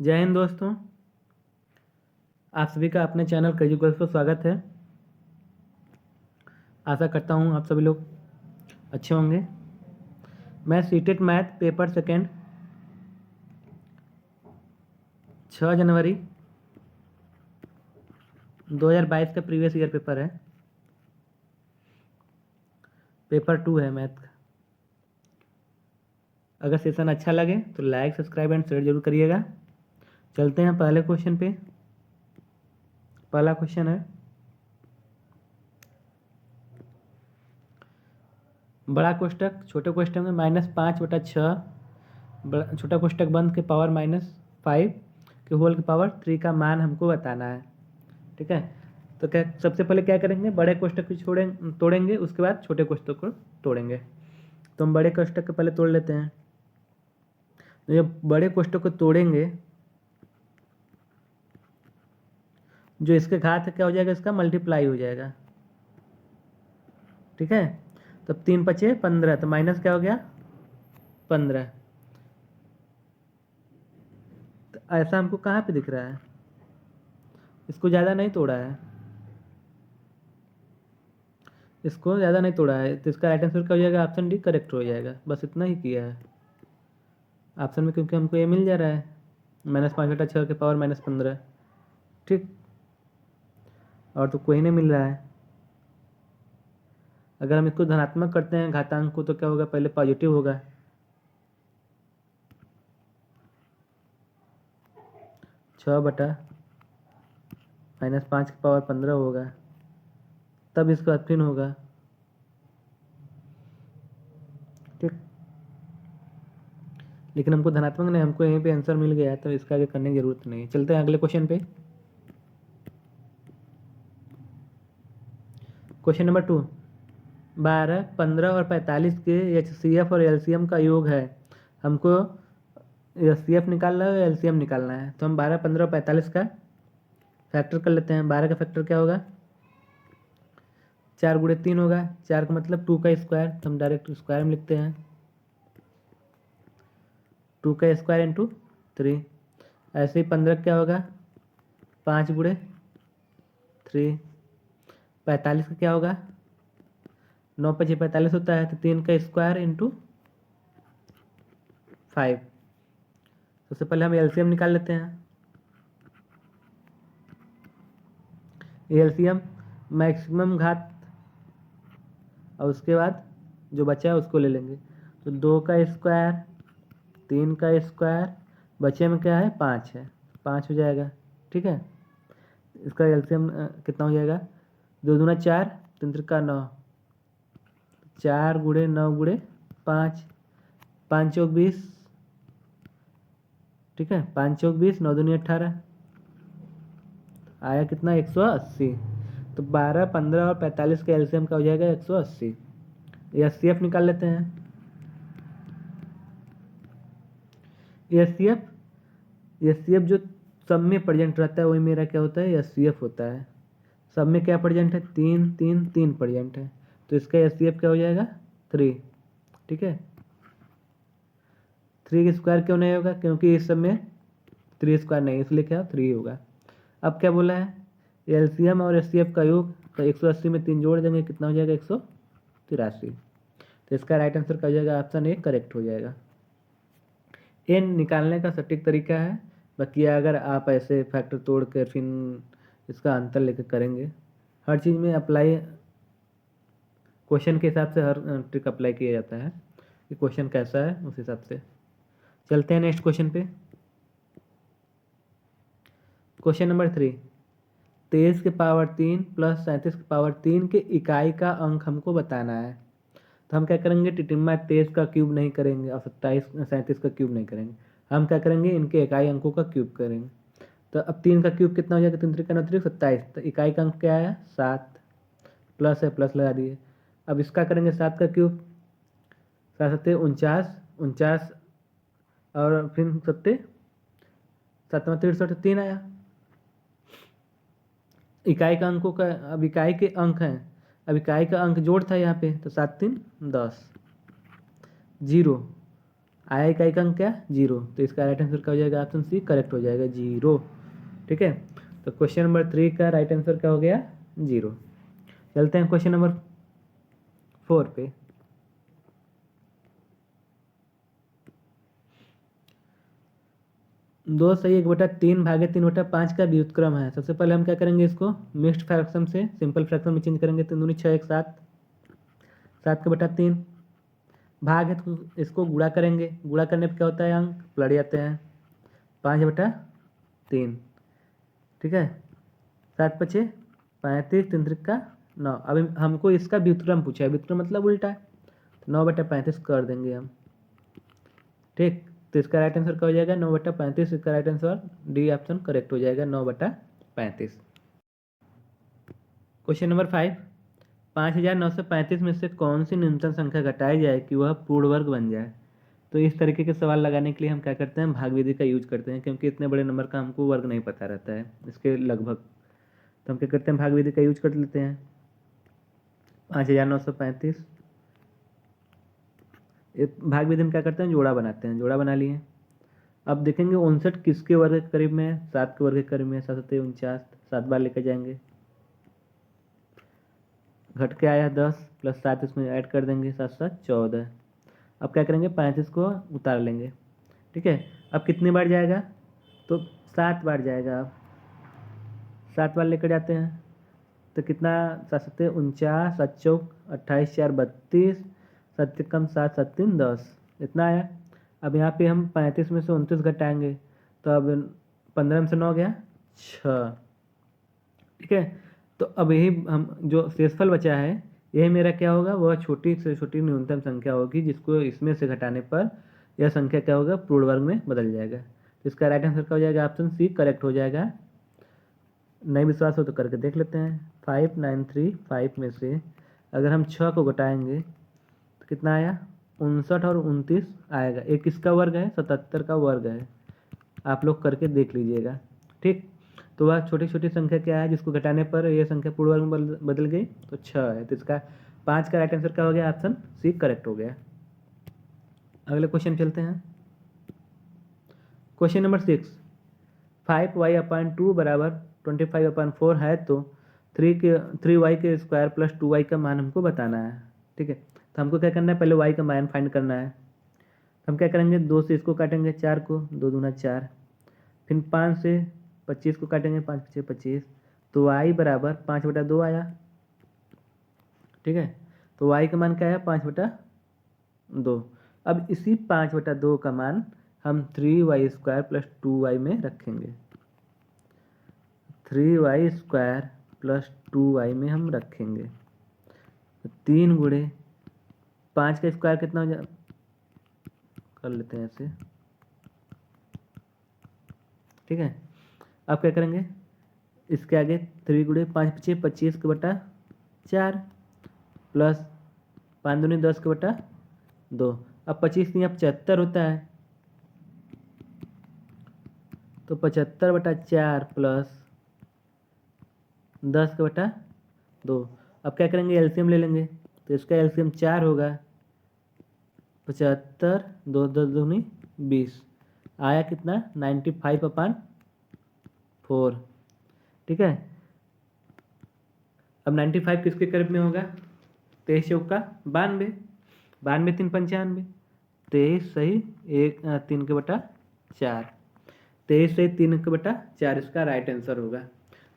जय हिंद दोस्तों, आप सभी का अपने चैनल क्रेजी गर्ल्स पर स्वागत है। आशा करता हूँ आप सभी लोग अच्छे होंगे। मैं सीटेट मैथ पेपर सेकेंड 6 जनवरी 2022 का प्रीवियस ईयर पेपर है, पेपर 2 है मैथ का। अगर सेशन अच्छा लगे तो लाइक सब्सक्राइब एंड शेयर जरूर करिएगा। चलते हैं पहले क्वेश्चन पे। पहला क्वेश्चन है, बड़ा कोष्टक छोटे कोष्टक में -5/6 छोटा कोष्टक बंद के पावर -5 के होल के पावर 3 का मान हमको बताना है। ठीक है, तो क्या सबसे पहले क्या करेंगे, बड़े कोष्टक को तोड़ेंगे, उसके बाद छोटे कोष्टक को तोड़ेंगे। तो हम बड़े कोष्टक को पहले तोड़ लेते हैं। तो ये बड़े कोष्टक को तोड़ेंगे, जो इसके घात क्या हो जाएगा, इसका मल्टीप्लाई हो जाएगा। ठीक है, तो 3×5 = 15, तो माइनस क्या हो गया 15। तो ऐसा हमको कहाँ पे दिख रहा है, इसको ज़्यादा नहीं तोड़ा है, इसको ज़्यादा नहीं तोड़ा है, तो इसका राइट आंसर क्या हो जाएगा, ऑप्शन डी करेक्ट हो जाएगा। बस इतना ही किया है ऑप्शन में, क्योंकि हमको ये मिल जा रहा है -5/6 के पावर -15। ठीक, और तो कोई नहीं मिल रहा है। अगर हम इसको धनात्मक करते हैं घातांक को, तो क्या होगा, पहले पॉजिटिव होगा, 6/-5 की पावर 15 होगा, तब इसका अफिन होगा। ठीक, लेकिन हमको धनात्मक नहीं, हमको यहीं पे आंसर मिल गया है, तो इसका आगे करने की जरूरत नहीं है। चलते हैं अगले क्वेश्चन पे। क्वेश्चन नंबर 2, 12, 15 और 45 के HCF और LCM का योग है। हमको HCF निकालना है, LCM निकालना है। तो हम 12, 15 और 45 का फैक्टर कर लेते हैं। 12 का फैक्टर क्या होगा, 4×3 होगा, 4 का मतलब 2 का स्क्वायर, तो हम डायरेक्ट स्क्वायर में लिखते हैं, 2 का स्क्वायर इंटू 3। ऐसे ही 15 क्या होगा, 5×3। 45 का क्या होगा, 9×5 = 45 होता है, तो 3 का स्क्वायर इंटू 5। सबसे पहले हम LCM निकाल लेते हैं। LCM मैक्सिमम घात, और उसके बाद जो बचा है उसको ले लेंगे। तो 2 का स्क्वायर, 3 का स्क्वायर, बचे में क्या है 5 है, 5 हो जाएगा। ठीक है, इसका LCM कितना हो जाएगा, 2 दूना 4, 3 त्रिका 9, 4×9×5, 5 चौक 20। ठीक है, 5 चौक 20, 9 दूनी 18, आया कितना 180। तो 12, 15 और 45 का LCM का हो जाएगा 180। HCF निकाल लेते हैं। HCF जो सब में प्रेजेंट रहता है वही मेरा क्या होता है, HCF होता है। सब में क्या प्रेजेंट है, 3 3 3 प्रेजेंट है, तो इसका HCF क्या हो जाएगा 3। ठीक है, 3 का स्क्वायर क्यों नहीं होगा, क्योंकि इस सब में 3 स्क्वायर नहीं, इसलिए क्या 3 होगा। अब क्या बोला है, LCM और HCF का योग, तो 180 में 3 जोड़ देंगे, कितना हो जाएगा 183। तो इसका राइट आंसर क्या हो जाएगा, ऑप्शन ए करेक्ट हो जाएगा। एन निकालने का सटीक तरीका है, बाकी अगर आप ऐसे फैक्टर तोड़ कर फिर इसका अंतर लेकर करेंगे, हर चीज़ में अप्लाई क्वेश्चन के हिसाब से हर ट्रिक अप्लाई किया जाता है कि क्वेश्चन कैसा है उस हिसाब से। चलते हैं नेक्स्ट क्वेश्चन पे। क्वेश्चन नंबर 3, 23 के पावर 3 प्लस 37 के पावर 3 के इकाई का अंक हमको बताना है। तो हम क्या करेंगे, टिटिम्मा 23 का क्यूब नहीं करेंगे और 37 का क्यूब नहीं करेंगे, हम क्या करेंगे, इनके इकाई अंकों का क्यूब करेंगे। तो अब 3 का क्यूब कितना हो जाएगा, 3 त्रिका 9 त्रिक 27, तो इकाई का अंक क्या है 7, प्लस है, प्लस लगा दिए। अब इसका करेंगे 7 का क्यूब, 7 7 49, 49 और फिर 7 7 63, 3 आया। इकाई का अंकों का, अब इकाई के अंक हैं, अब इकाई का अंक जोड़ था यहाँ पे, तो 7 3 10, 0 आया इकाई का अंक क्या, 0, तो इसका राइट आंसर क्या हो जाएगा, ऑप्शन सी करेक्ट हो जाएगा, 0। ठीक है, तो क्वेश्चन नंबर 3 का राइट आंसर क्या हो गया, 0। चलते हैं क्वेश्चन नंबर 4 पे। दो सही 1/3/3/5 का व्युत्क्रम है। सबसे पहले हम क्या करेंगे, इसको मिक्स्ड फ्रैक्शन से सिंपल फ्रैक्शन में चेंज करेंगे। 3 दूनी 6 1 7, 7/3 भाग है तो इसको गुणा करेंगे। गुणा करने पर क्या होता है, अंक पलट जाते हैं, 5/3। ठीक है, 7×5 35, 3×3 9। अभी हमको इसका व्युत्क्रम पूछा है, व्युत्क्रम मतलब उल्टा है, तो 9/35 कर देंगे हम। ठीक, तो इसका राइट आंसर क्या हो जाएगा, 9/35। इसका right answer D option correct हो जाएगा, 9/35। क्वेश्चन नंबर 5, 5935 में से कौन सी न्यूनतम संख्या घटाई जाए कि वह पूर्ण वर्ग बन जाए। तो इस तरीके के सवाल लगाने के लिए हम क्या करते हैं, भाग विधि का यूज करते हैं, क्योंकि इतने बड़े नंबर का हमको वर्ग नहीं पता रहता है इसके लगभग। तो हम क्या करते हैं, भाग विधि का यूज कर लेते हैं। 5935 भाग विधि में क्या करते हैं, जोड़ा बनाते हैं। जोड़ा बना लिए। अब देखेंगे 59 किसके वर्ग के करीब में है, 7 के वर्ग के करीब में है। 7 7 49, 7 बार लेकर जाएंगे, घट के आया 10 प्लस 7 इसमें ऐड कर देंगे, 7 7 14। अब क्या करेंगे, 35 को उतार लेंगे। ठीक है, अब कितनी बार जाएगा, तो 7 बार जाएगा। अब 7 बार लेकर जाते हैं तो कितना, 7 7 49, 7 चौक 28, 4 32, 7 कम 7 7 3 10, इतना आया। अब यहाँ पे हम 35 में से 29 घटाएंगे, तो अब 15 में से 9 गया 6। ठीक है, तो अब यही हम जो शेषफल बचा है, यही मेरा क्या होगा, वह छोटी से छोटी न्यूनतम संख्या होगी, जिसको इसमें से घटाने पर यह संख्या क्या होगा, पूर्ण वर्ग में बदल जाएगा। तो इसका राइट आंसर क्या हो जाएगा, ऑप्शन सी करेक्ट हो जाएगा। नहीं विश्वास हो तो करके देख लेते हैं। 5935 में से अगर हम 6 को घटाएंगे तो कितना आया, 59 और 29 आएगा। एक किसका वर्ग है, 77 का वर्ग है। आप लोग करके देख लीजिएगा। ठीक, तो वह छोटी छोटी संख्या क्या है जिसको घटाने पर यह संख्या पूर्ण वर्ग में बदल गई, तो 6 है। तो इसका 5 का राइट आंसर क्या हो गया, ऑप्शन सी करेक्ट हो गया। अगले क्वेश्चन चलते हैं। क्वेश्चन नंबर 6, 5y/2 बराबर 25/4 है, तो 3y के स्क्वायर प्लस 2y का मान हमको बताना है। ठीक है, तो हमको क्या करना है, पहले y का मान फाइंड करना है। तो हम क्या करेंगे, 2 से इसको काटेंगे, 4 को, 2 दूना 4, फिर 5 से 25 को काटेंगे, 5 5 25, तो y बराबर 5/2 आया। ठीक है, तो y का मान क्या आया, 5/2। अब इसी 5/2 का मान हम 3y² प्लस 2y में रखेंगे। 3y² प्लस 2y में हम रखेंगे, तो 3 गुणे 5 का स्क्वायर कितना हो जाए, कर लेते हैं ऐसे। ठीक है, अब क्या करेंगे, इसके आगे 3 गुणे 5 5 25 के बटा 4 प्लस 5 दूनी 10 के बटा 2। अब 25 नहीं, अब 75 होता है, तो 75/4 प्लस 10 के बटा 2। अब क्या करेंगे, एलसीएम ले लेंगे, तो इसका एलसीएम 4 होगा। 75, 2 10 दूनी 20, आया कितना, 95/4। ठीक है, अब 95 किसके करीब में होगा, 23 चौका 92, 92 3 95, 23 सही 3 के बटा 4, 23 सही 3 के बटा 4 इसका राइट आंसर होगा।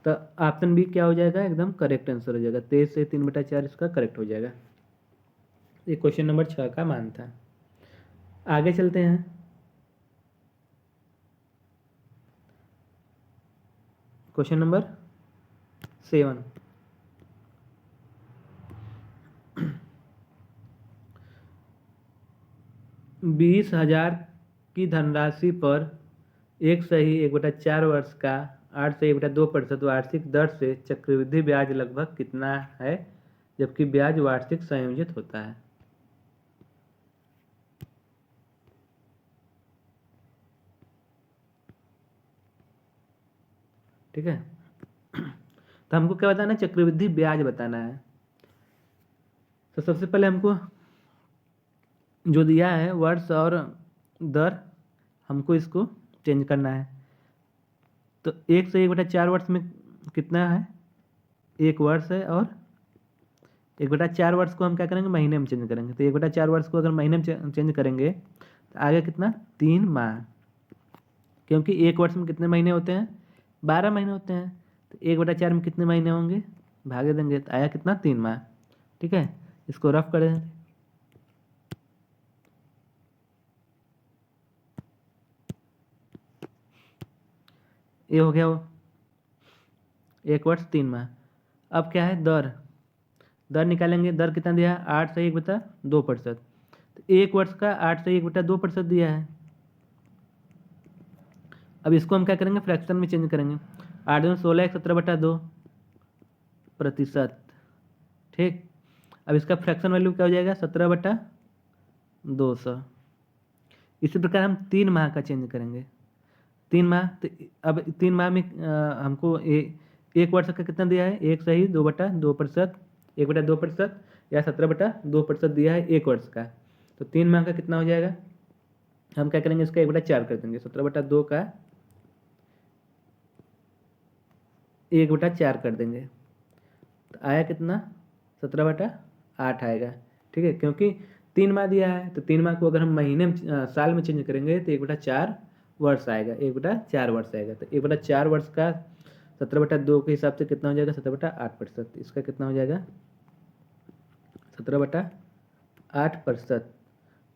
तो ऑप्शन बी क्या हो जाएगा, एकदम करेक्ट आंसर हो जाएगा। 23 से 3/4 इसका करेक्ट हो जाएगा। ये क्वेश्चन नंबर 6 का मान था। आगे चलते हैं। क्वेश्चन नंबर 7, 20,000 की धनराशि पर एक सही 1/4 वर्ष का 8 से 1/2% वार्षिक दर से चक्रवृद्धि ब्याज लगभग कितना है, जबकि ब्याज वार्षिक संयोजित होता है। ठीक है, तो हमको क्या बताना है, चक्रवृद्धि ब्याज बताना है। तो सबसे पहले हमको जो दिया है वर्ष और दर हमको इसको चेंज करना है। तो 1/1/4 वर्ष में कितना है, 1 वर्ष है, और 1/4 वर्ष को हम क्या करेंगे, महीने में चेंज करेंगे। तो 1/4 वर्ष को अगर महीने में चेंज करेंगे तो आगे कितना, 3 माह, क्योंकि 1 वर्ष में कितने महीने होते हैं, 12 महीने होते हैं। तो 1/4 में कितने महीने होंगे, भागे देंगे, तो आया कितना, 3 माह। ठीक है, इसको रफ कर देंगे। ये हो गया वो 1 वर्ष 3 माह। अब क्या है, दर दर निकालेंगे। दर कितना दिया है, 8/1/2%। तो 1 वर्ष का 8/1/2% दिया है। अब इसको हम क्या करेंगे, फ्रैक्शन में चेंज करेंगे। 8 दूनी 16, 17/2%। ठीक, अब इसका फ्रैक्शन वैल्यू क्या हो जाएगा, 17/200। इसी प्रकार हम 3 माह का चेंज करेंगे। 3 माह, तो अब 3 माह में हमको 1 वर्ष का कितना दिया है, 1/2%, 1/2% या 17/2% दिया है 1 वर्ष का। तो 3 माह का कितना हो जाएगा, हम क्या करेंगे, इसका 1/4 कर देंगे। 17/2 का 1/4 कर देंगे, तो आया कितना, 17/8 आएगा। ठीक है, क्योंकि 3 माह दिया है, तो 3 माह को अगर हम महीने में साल में चेंज करेंगे तो 1/4 वर्ष आएगा, 1/4 वर्ष आएगा। तो 1/4 वर्ष का 17/2 के हिसाब से कितना हो जाएगा, 17/8%। इसका कितना हो जाएगा, 17/8%।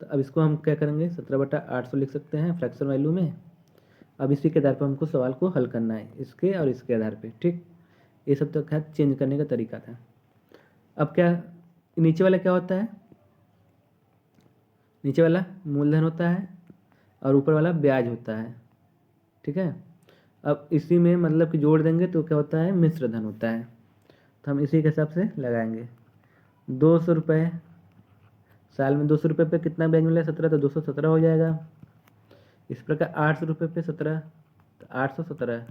तो अब इसको हम क्या करेंगे, 17/800 लिख सकते हैं फ्रैक्शन वैल्यू में। अब इसी के आधार पर हमको सवाल को हल करना है, इसके और इसके आधार पे। ठीक, ये सब तो खैर चेंज करने का तरीका था। अब क्या, नीचे वाला क्या होता है, नीचे वाला मूलधन होता है और ऊपर वाला ब्याज होता है। ठीक है, अब इसी में मतलब कि जोड़ देंगे तो क्या होता है, मिश्र धन होता है। तो हम इसी के हिसाब से लगाएंगे। 200 रुपये साल में, 200 रुपये पे कितना ब्याज मिला, 17, तो 217 हो जाएगा। इस प्रकार 800 रुपये पे 17, तो 817।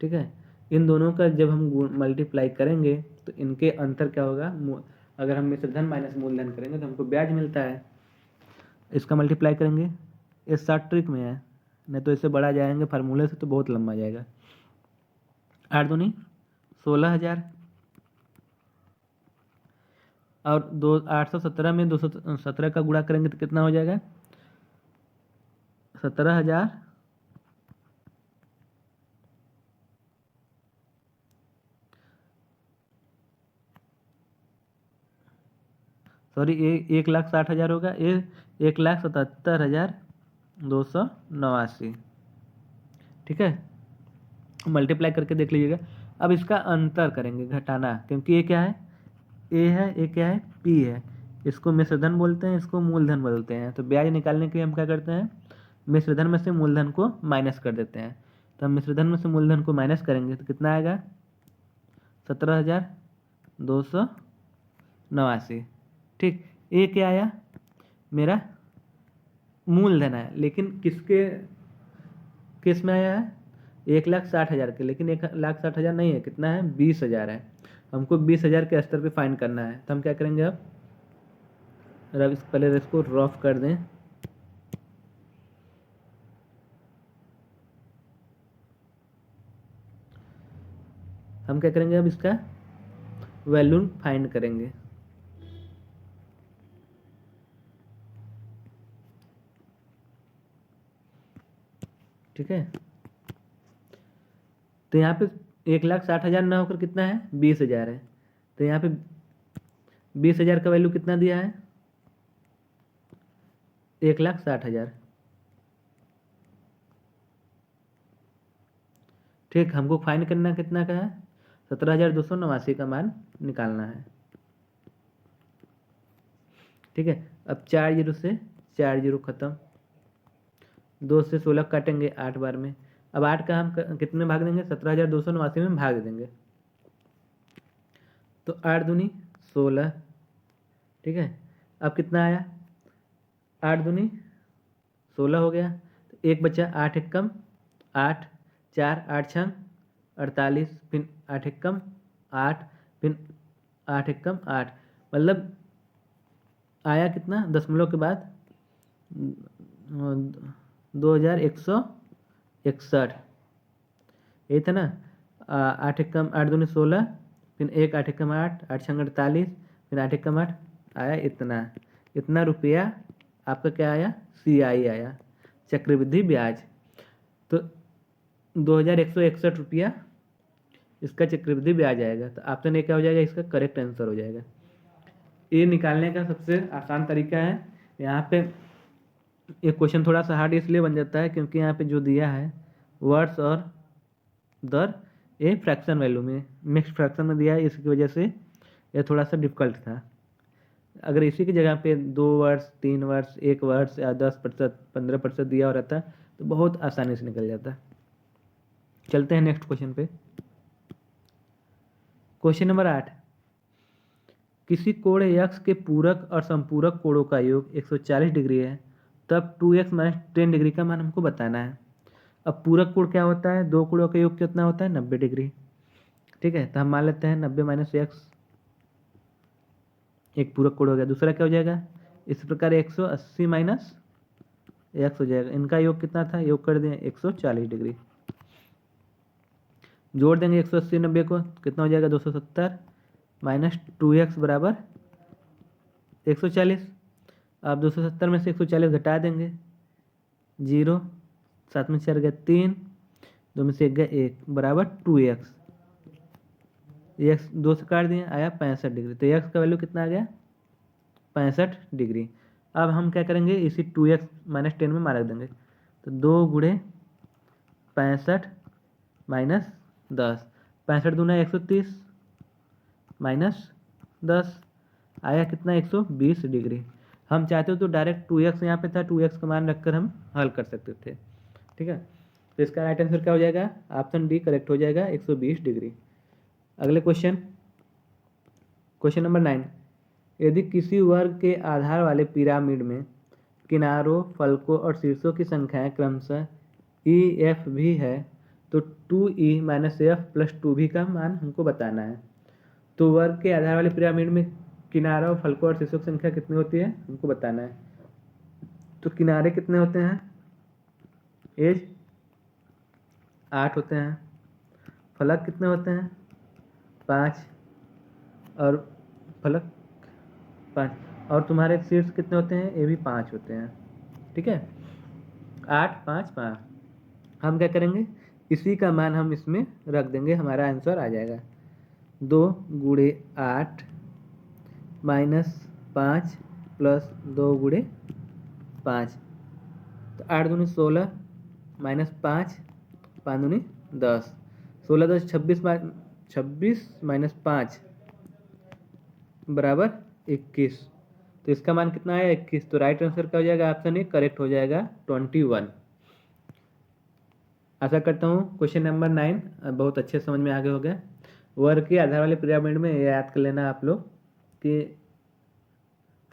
ठीक है, इन दोनों का जब हम मल्टीप्लाई करेंगे तो इनके अंतर क्या होगा, अगर हम मिश्र धन माइनस मूलधन करेंगे तो हमको ब्याज मिलता है। इसका मल्टीप्लाई करेंगे, ये 60 ट्रिक में है, नहीं तो इससे बड़ा जाएंगे फार्मूले से तो बहुत लंबा जाएगा। 8 दूनी 16,000, और 817 में 217 का गुणा करेंगे तो कितना हो जाएगा, 17,000। सॉरी, 1,60,000 होगा, ये 1,77,289। ठीक है, मल्टीप्लाई करके देख लीजिएगा। अब इसका अंतर करेंगे, घटाना, क्योंकि ये क्या है, ए है, ये क्या है, पी है। इसको मिश्रधन बोलते हैं, इसको मूलधन बोलते हैं। तो ब्याज निकालने के लिए हम क्या करते हैं, मिश्रधन में से मूलधन को माइनस कर देते हैं। तो हम मिश्रधन में से मूलधन को माइनस करेंगे तो कितना आएगा, 17,289। ठीक, ये क्या आया, मेरा मूलधन है, लेकिन किस में आया है, 1,60,000 के, लेकिन 1,60,000 नहीं है, कितना है, 20,000 है। हमको 20,000 के स्तर पे फाइंड करना है। तो हम क्या करेंगे, अब पहले इसको रफ कर दें। हम क्या करेंगे, अब इसका वैल्यू फाइंड करेंगे। ठीक है, तो यहाँ पे 1,60,000 ना होकर कितना है, 20,000 है। तो यहाँ पे 20,000 का वैल्यू कितना दिया है, 1,60,000। ठीक, हमको फाइंड करना कितना का है, 17,289 का मान निकालना है। ठीक है, अब 4 जीरो से 4 जीरो खत्म, 2 से 16 काटेंगे 8 बार में। अब 8 का हम कितने में भाग देंगे, 17,289 में भाग देंगे। तो 8 दूनी 16। ठीक है, अब कितना आया, 8 दूनी 16 हो गया। तो एक बचा, 8 एक कम 8, 4 8 छंग 48, फिर 8 एक कम 8, फिर 8 एक कम 8, मतलब आया कितना, दशमलव के बाद 2161, यही था ना। 8 एकम 8 दूनी 16, फिर 1 8 एकम 8, 8 छंग 48, फिर 8 एकम 8 आया इतना रुपया आपका क्या आया, CI आया, चक्रवृद्धि ब्याज। तो 2161 रुपया इसका चक्रवृद्धि ब्याज आएगा। तो ऑप्शन ए क्या हो जाएगा, इसका करेक्ट आंसर हो जाएगा। ये निकालने का सबसे आसान तरीका है। यहाँ पे ये क्वेश्चन थोड़ा सा हार्ड इसलिए बन जाता है क्योंकि यहाँ पे जो दिया है वर्ड्स और दर, ये फ्रैक्शन वैल्यू में, मिक्स्ड फ्रैक्शन में दिया है, इसकी वजह से ये थोड़ा सा डिफिकल्ट था। अगर इसी की जगह पे 2 वर्ड्स 3 वर्ड्स 1 वर्ड्स या 10% 15% दिया हो रहता तो बहुत आसानी से निकल जाता। चलते हैं नेक्स्ट क्वेश्चन पे। क्वेश्चन नंबर 8, किसी कोण यक्स के पूरक और संपूरक कोणों का योग 140 डिग्री है, तब 2x - 10 डिग्री का मान हमको बताना है। अब पूरक कोण क्या होता है, दो कोणों का योग कितना होता है, 90 डिग्री। ठीक है, तो हम मान लेते हैं 90 - x एक पूरक कोण हो गया। दूसरा क्या हो जाएगा, इस प्रकार 180 - x हो जाएगा। इनका योग कितना था, योग कर दें 140 डिग्री। जोड़ देंगे 180 90 को, कितना हो जाएगा 270 माइनस 2x बराबर 140। अब 270 में से 140 घटा देंगे, 0, 7 में 4 गया 3, 2 में से 1 गया 1 बराबर 2x। x 2 से काट दिए, आया 65 डिग्री। तो x का वैल्यू कितना आ गया, 65 डिग्री। अब हम क्या करेंगे, इसी 2x - 10 में मार देंगे। तो 2 गुणे 65 माइनस 10, 65 दूना 130 माइनस 10 आया कितना, 120 डिग्री। हम चाहते हो तो डायरेक्ट 2x यहाँ पे था, 2x का मान रखकर हम हल कर सकते थे। ठीक है, तो इसका राइट आंसर क्या हो जाएगा, ऑप्शन डी करेक्ट हो जाएगा, 120 डिग्री। अगले क्वेश्चन, क्वेश्चन नंबर 9, यदि किसी वर्ग के आधार वाले पिरामिड में किनारों, फलकों और शीर्षों की संख्याएं क्रमशः E F भी है, तो 2E - F + 2B का मान हमको बताना है। तो वर्ग के आधार वाले पिरामिड में किनारों, फलकों और शीर्षों की संख्या कितनी होती है हमको बताना है। तो किनारे कितने होते हैं, एज 8 होते हैं, फलक कितने होते हैं 5, और फलक 5, और तुम्हारे शीर्ष कितने होते हैं, ये भी 5 होते हैं। ठीक है, 8 5 5। हम क्या करेंगे, इसी का मान हम इसमें रख देंगे, हमारा आंसर आ जाएगा 2 गुणे 8 माइनस 5 प्लस 2 गुणे 5। तो 8 दूनी 16 माइनस 5, 5 दूनी 10, 16 10 26 माइनस 5 बराबर 21। तो इसका मान कितना आया, 21। तो राइट आंसर क्या हो जाएगा, ऑप्शन ए करेक्ट हो जाएगा 21। आशा करता हूँ क्वेश्चन नंबर 9 बहुत अच्छे समझ में आगे हो गया। वर्ग के आधार वाले पिरामिड में ये याद कर लेना आप लोग कि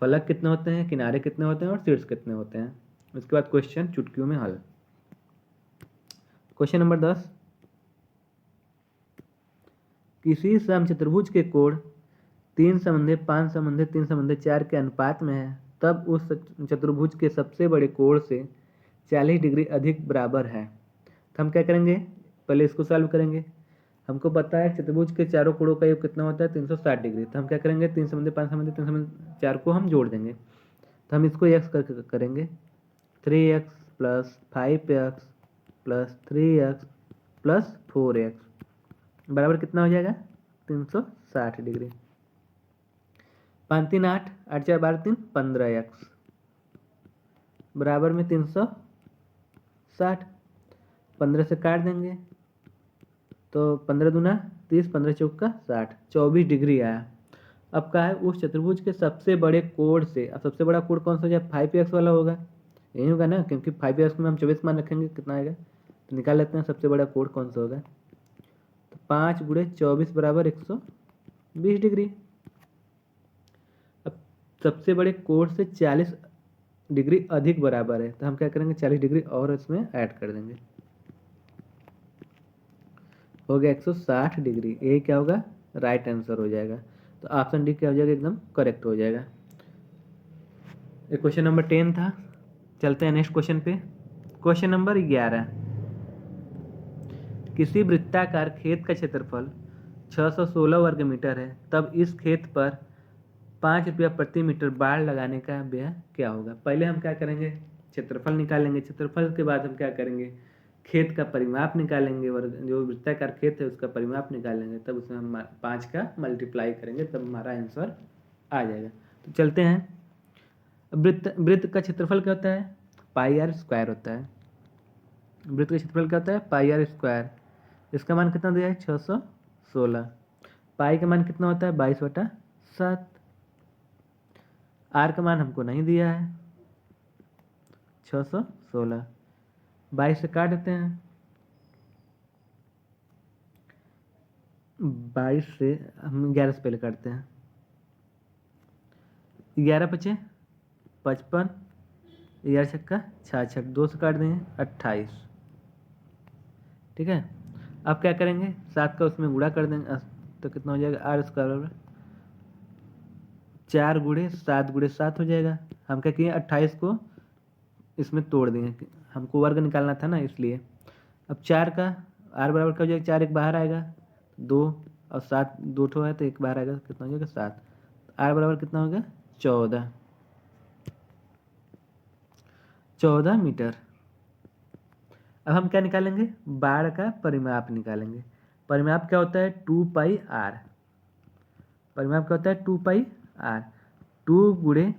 फलक कितने होते हैं, किनारे कितने होते हैं और शीर्ष कितने होते हैं। उसके बाद क्वेश्चन चुटकियों में हल। क्वेश्चन नंबर 10, किसी समचतुर्भुज के कोण 3 समन्वय 5 समन्वय 3 समन्वय 4 के अनुपात में है, तब उस चतुर्भुज के सबसे बड़े कोण से 40 डिग्री अधिक बराबर है। तो हम क्या करेंगे, पहले इसको सॉल्व करेंगे। हमको पता है चतुर्भुज के चारों कोणों का योग कितना होता है, 360 डिग्री। तो हम क्या करेंगे, 3 समन्वय 5 समन्वय 3 समन्वय 4 को हम जोड़ देंगे। तो हम इसको x करके करेंगे, 3x + 5x + 3x + 4x बराबर कितना हो जाएगा, 360 डिग्री। 5 3 8, 8 4 12 3 15x बराबर में 360। 15 से काट देंगे तो 15 दूना 30, 15 चौका 60, 24 डिग्री आया। अब क्या है, उस चतुर्भुज के सबसे बड़े कोण से, अब सबसे बड़ा कोण कौन सा हो जाए, 5x वाला होगा, यही होगा ना, क्योंकि 5x में हम 24 मान रखेंगे, कितना आएगा। तो निकाल लेते हैं सबसे बड़ा कोण कौन सा होगा। तो 5 गुणे 24 बराबर 120 डिग्री। अब सबसे बड़े कोण से 40 डिग्री अधिक बराबर है, तो हम क्या करेंगे, 40 डिग्री और इसमें ऐड कर देंगे, हो गया 160 डिग्री। ये क्या होगा, राइट आंसर हो जाएगा। तो ऑप्शन डी क्या हो जाएगा, एकदम करेक्ट हो जाएगा। ये क्वेश्चन नंबर 10 था। चलते हैं नेक्स्ट क्वेश्चन पे। क्वेश्चन नंबर 11, किसी वृत्ताकार खेत का क्षेत्रफल 616 वर्ग मीटर है, तब इस खेत पर 5 रुपया प्रति मीटर बाड़ लगाने का व्यय क्या होगा। पहले हम क्या करेंगे, क्षेत्रफल निकालेंगे, क्षेत्रफल के बाद हम क्या करेंगे, खेत का परिमाप निकालेंगे, वर्ग जो वृत्ताकार खेत है उसका परिमाप निकालेंगे, तब उसमें हम 5 का मल्टीप्लाई करेंगे, तब हमारा आंसर आ जाएगा। तो चलते हैं। वृत्त का क्षेत्रफल क्या होता है, पाई आर स्क्वायर होता है। वृत्त का क्षेत्रफल क्या होता है, पाई आर स्क्वायर। इसका मान कितना दिया है, 616। पाई का मान कितना होता है, 22/7। आर का मान हमको नहीं दिया है, 616। 22 से काट देते हैं, 22 से हम 11 से पहले काटते हैं। 11 बचे 55, 11 छक्का 66, 2 से काट देंगे 28। ठीक है, अब क्या करेंगे, 7 का उसमें गुणा कर देंगे, तो कितना हो जाएगा, आर स्क्वायर बराबर 4 गुणे 7 गुणे 7 हो जाएगा। हम क्या किए, 28 को इसमें तोड़ देंगे, हमको वर्ग निकालना था ना इसलिए। अब 4 का आर बराबर क्या हो जाएगा, 4 एक बाहर आएगा 2, और 7 दो ठो है तो एक बाहर आएगा, कितना हो जाएगा 7। आर बराबर कितना हो गया, 14 मीटर। अब हम क्या निकालेंगे, बाड़ का परिमाप निकालेंगे। परिमाप क्या होता है, 2 पाई आर। परिमाप क्या होता है, 2 पाई आर। 2 गुणे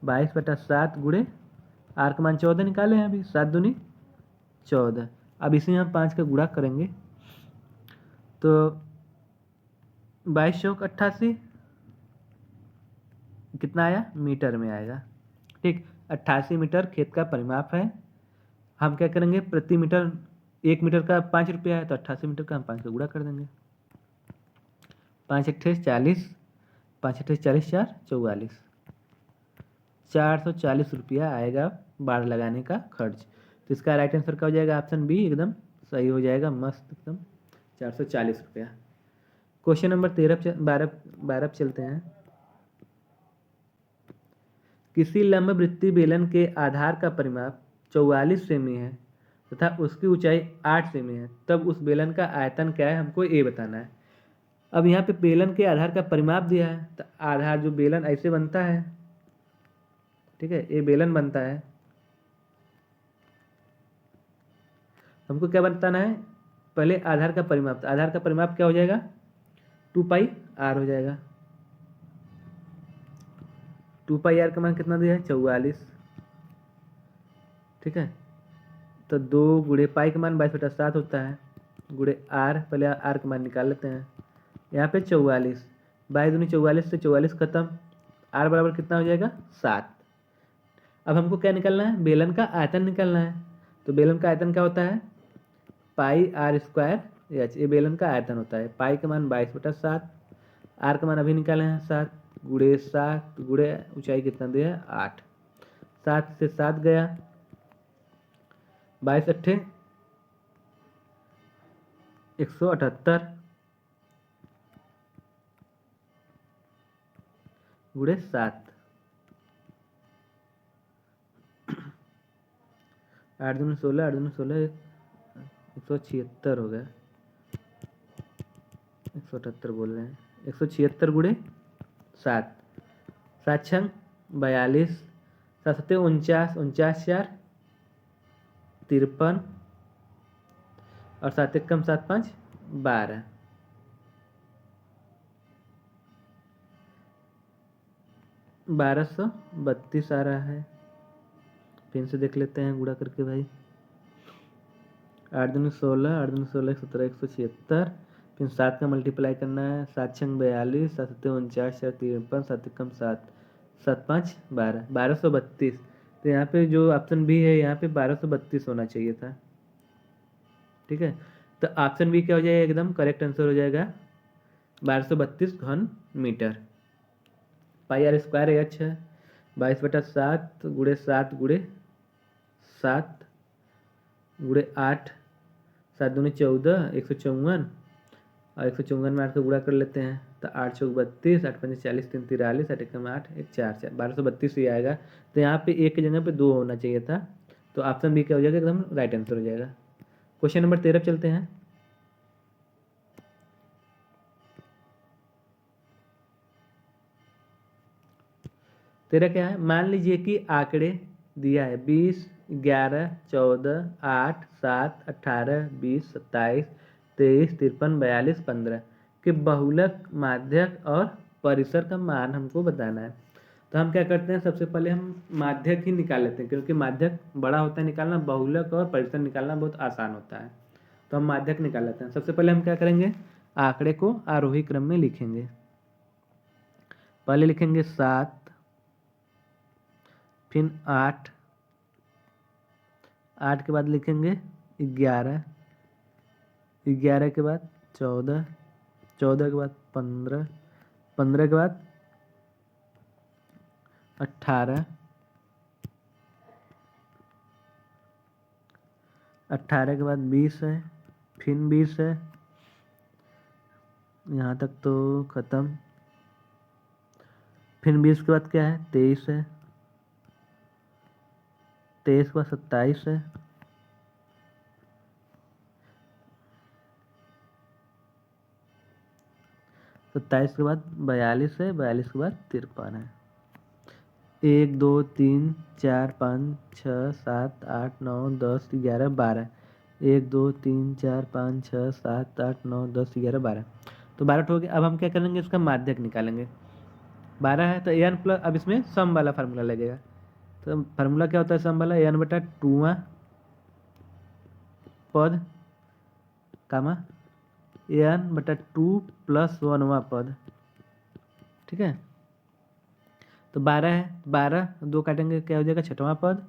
22/7 गुणे आर का मान 14 निकाले हैं अभी, 7 दूनी 14। अब इसी में हम 5 का गुणा करेंगे, तो 22 चौक 88 कितना आया, मीटर में आएगा। ठीक, 88 मीटर खेत का परिमाप है। हम क्या करेंगे, प्रति मीटर, 1 मीटर का 5 रुपया है, तो 88 मीटर का हम 5 का गुणा कर देंगे। 5 अट्ठे 40, 5 अट्ठे 40, 4 44, 440 रुपया आएगा बाड़ लगाने का खर्च। तो इसका राइट आंसर क्या हो जाएगा, ऑप्शन बी एकदम सही हो जाएगा, मस्त एकदम 440 रुपया। क्वेश्चन नंबर 12 चलते हैं। किसी लंबवृत्तीय बेलन के आधार का परिमाप 44 सेमी है तथा उसकी ऊंचाई 8 सेमी है, तब उस बेलन का आयतन क्या है, हमको ये बताना है। अब यहाँ पे बेलन के आधार का परिमाप दिया है, तो आधार जो बेलन ऐसे बनता है, ठीक है, ये बेलन बनता है। हमको क्या बताना है, पहले आधार का परिमाप। तो आधार का परिमाप क्या हो जाएगा, 2 पाई आर हो जाएगा। 2 पाई आर का मान कितना दिया है, 44। ठीक है, तो 2 गुणे पाई का मान 22/7 होता है, गुणे आर, पहले आर का मान निकाल लेते हैं। यहाँ पे 44, 22 दूनी 44 से 44 खत्म, आर बराबर कितना हो जाएगा, 7। अब हमको क्या निकालना है, बेलन का आयतन निकालना है। तो बेलन का आयतन क्या होता है, पाई आर स्क्वायर एच। ये बेलन का आयतन होता है। पाई का मान 22/7, आर का मान अभी निकाले हैं 7, गुणे 7 गुणे ऊंचाई कितना दिया है, 8। 7 से 7 गया, 22 अट्ठे 178 गुणे 7, 8 दूनी 16, 8 दूनी 16, 176 हो गया, 178 बोल रहे हैं, 176 गुणे 7, 7 छंग 42, 7 सत्ते 49, 49 4 53, और 7 एक कम 7 5 12, 1232 आ रहा है। फिर से देख लेते हैं गुणा करके भाई, 8 दूनी 16, 8 दूनी 16, 17, 176, फिर 7 का मल्टीप्लाई करना है, 7 छंग 42, 7 सत्ते 49, 4 53, 7 एक कम 7, 7 5 12, 1232। तो यहाँ पे जो ऑप्शन बी है, यहाँ पे 1232 होना चाहिए था। ठीक है, तो ऑप्शन बी क्या हो जाएगा, एकदम करेक्ट आंसर हो जाएगा 1232 घन metre. Pi R square H है, 22/7 गुणे 7 गुणे 7 गुणे 8, 7 दूनी 14, 154, और 154 में 8 को गुणा कर लेते हैं तो 8 चौक 32, 8 पंजे 40, 3 43, 8 एकम 8, 1 4 4, 1232 ही आएगा। तो यहाँ पे एक की जगह पे 2 होना चाहिए था, तो ऑप्शन बी क्या हो जाएगा, एकदम राइट आंसर हो जाएगा। क्वेश्चन नंबर 13 चलते हैं। तेरा क्या है, मान लीजिए कि आंकड़े दिया है 20, 11, 14, 8, 7, 18, 20, 27, 23, 53, 42, 15 के बहुलक, माध्यक और परिसर का मान हमको बताना है। तो हम क्या करते हैं, सबसे पहले हम माध्यक ही निकाल लेते हैं, क्योंकि माध्यक बड़ा होता है निकालना, बहुलक और परिसर निकालना बहुत आसान होता है। तो हम माध्यक निकाल लेते हैं। सबसे पहले हम क्या करेंगे, आंकड़े को आरोही क्रम में लिखेंगे। पहले लिखेंगे 7, फिर 8, 8 के बाद लिखेंगे 11, 11 के बाद 14, 14 के बाद 15, 15 के बाद 18, 18 के बाद 20 है, फिर 20 है, यहाँ तक तो ख़त्म। फिर 20 के बाद क्या है, 23 है, 23 के बाद 27 है, 27 के बाद 42 है, 42 के बाद 53 है। 1 2 3 4 5 6 7 8 9 10 11 12, 1 2 3 4 5 6 7 8 9 10 11 12, तो 12 हो गया। अब हम क्या करेंगे, इसका माध्यक निकालेंगे। 12 है तो एन प्लस, अब इसमें सम वाला फार्मूला लगेगा। तो फार्मूला क्या होता है सम वाला, एन बटा 2वां पद कामा एन बटा 2 प्लस 1वां पद, ठीक है। तो 12 है, 12 2 काटेंगे क्या हो जाएगा, 6वां पद,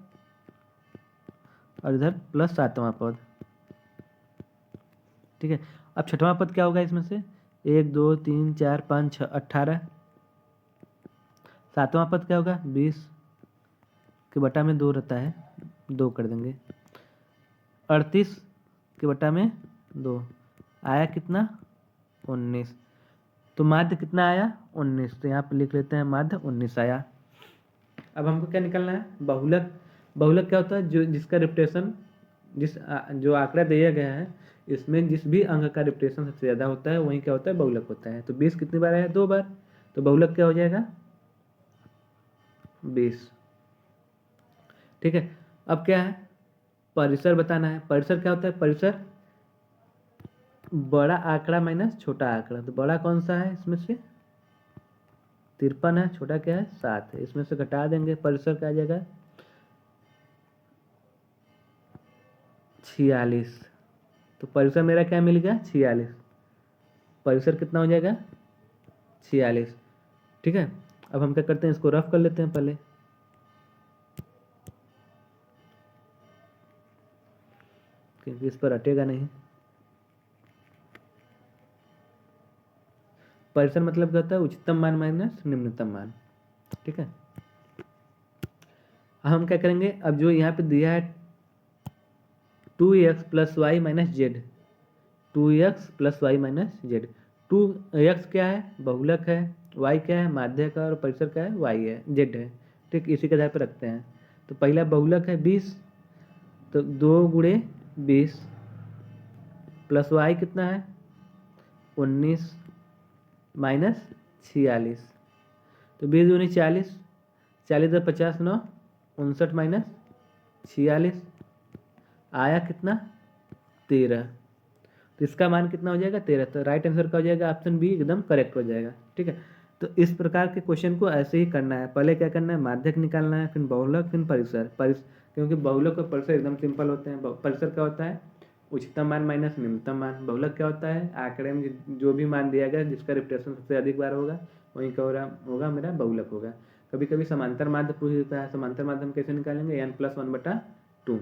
और इधर प्लस 7वां पद, ठीक है। अब 6वां पद क्या होगा इसमें से, 1 2 3 4 5 6 18, 7वां पद क्या होगा, 20 के बटा में 2 रहता है, 2 कर देंगे, 38 के बटा में 2 आया कितना, 19। तो माध्य कितना आया, 19, तो यहाँ पे लिख लेते हैं माध्य 19 आया। अब हमको क्या निकालना है, बहुलक। बहुलक क्या होता है, जो जिसका रिप्रेजेंटेशन जो आंकड़ा दिया गया है इसमें जिस भी अंक का रिप्रेजेंटेशन सबसे ज़्यादा होता है वही क्या होता है, बहुलक होता है। तो 20 कितनी बार आया, 2 बार, तो बहुलक क्या हो जाएगा, 20, ठीक है। अब क्या है, परिसर बताना है। परिसर क्या होता है, परिसर बड़ा आंकड़ा माइनस छोटा आंकड़ा। तो बड़ा कौन सा है इसमें से, 53 है, छोटा क्या है, 7 है, इसमें से घटा देंगे, परिसर क्या आ जाएगा, 46। तो परिसर मेरा क्या मिल गया, 46, परिसर कितना हो जाएगा, 46, ठीक है। अब हम क्या करते हैं, इसको रफ कर लेते हैं पहले, क्योंकि इस पर हटेगा नहीं। परिसर मतलब क्या होता है, उच्चतम मान माइनस निम्नतम मान, ठीक है। हम क्या करेंगे, अब जो यहाँ पे दिया है 2x plus Y minus Z, 2x plus Y minus Z, 2x क्या है, बहुलक है, y क्या है, माध्यक है, और परिसर क्या है, y है, z है, ठीक। इसी के आधार पर रखते हैं। तो पहला बहुलक है 20, तो 2 गुणे 20 प्लस y कितना है, 19 माइनस 46, तो 20 दूनी 40, 40 तो 50 9 59 माइनस 46 आया कितना, 13। तो इसका मान कितना हो जाएगा, 13। तो राइट आंसर का हो जाएगा ऑप्शन बी, एकदम करेक्ट हो जाएगा, ठीक है। तो इस प्रकार के क्वेश्चन को ऐसे ही करना है, पहले क्या करना है, माध्यक निकालना है, फिर बहुलक, फिर परिसर। क्योंकि बहुलक और परिसर एकदम सिंपल होते हैं। परिसर क्या होता है, उच्चतम मान माइनस निम्नतम मान। बहुलक क्या होता है, आंकड़े में जो भी मान दिया गया जिसका रिप्रेजेंटेशन सबसे अधिक बार होगा वहीं का होगा मेरा बहुलक होगा। कभी कभी समांतर माध्य पूछ देता है, समांतर माध्य हम कैसे निकालेंगे, n+1/2,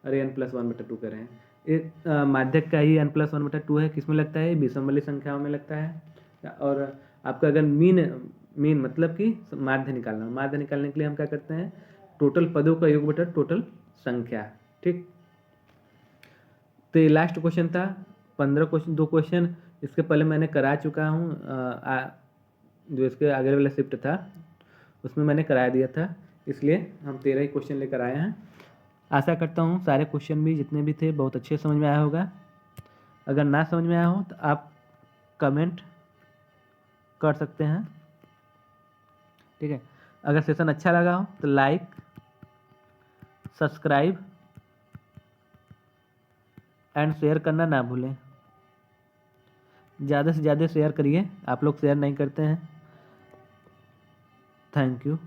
अरे n+1/2 कर रहे हैं, एक माध्यक का ही n+1/2 है, किसमें लगता है, विषम वाली संख्याओं में लगता है। और आपका अगर मीन मतलब कि माध्य निकालना, माध्य निकालने के लिए हम क्या करते हैं, टोटल पदों का योग बटा टोटल संख्या, ठीक। तो ये लास्ट क्वेश्चन था, 15 क्वेश्चन, 2 क्वेश्चन इसके पहले मैंने करा चुका हूँ, जो इसके आगे वाला शिफ्ट था उसमें मैंने करा दिया था, इसलिए हम 13 ही क्वेश्चन लेकर आए हैं। आशा करता हूँ सारे क्वेश्चन भी जितने भी थे बहुत अच्छे समझ में आया होगा। अगर ना समझ में आया हो तो आप कमेंट कर सकते हैं, ठीक है। अगर सेशन अच्छा लगा हो तो लाइक, सब्सक्राइब एंड शेयर करना ना भूलें। ज़्यादा से ज़्यादा शेयर करिए, आप लोग शेयर नहीं करते हैं। Thank you.